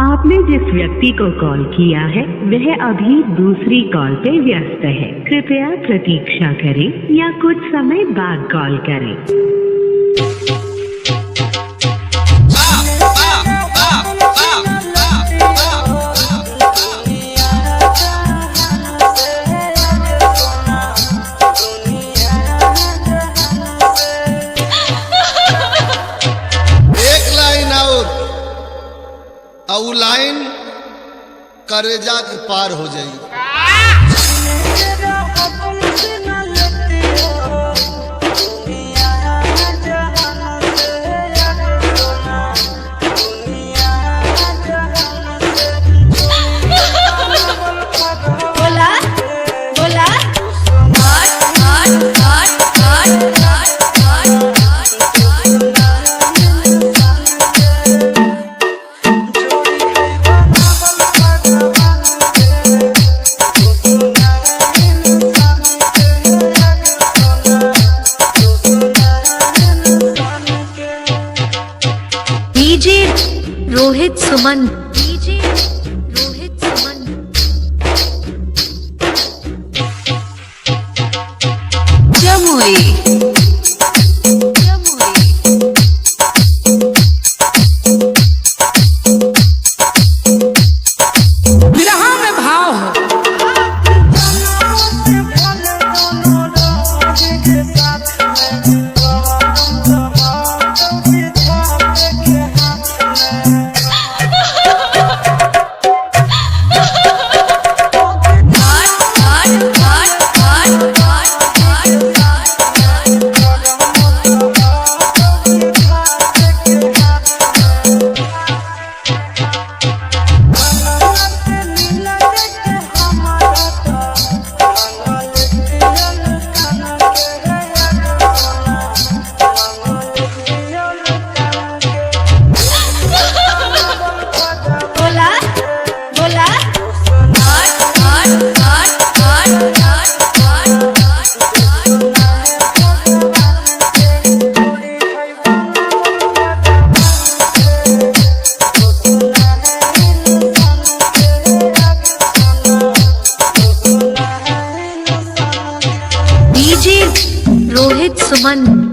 आपने जिस व्यक्ति को कॉल किया है वह अभी दूसरी कॉल पे व्यस्त है। कृपया प्रतीक्षा करें या कुछ समय बाद कॉल करें। और लाइन करेजा के पार हो जाई। डीजे रोहित सुमन, डीजे रोहित सुमन। जमुई विरहा में भाव हो। डीजे रोहित सुमन।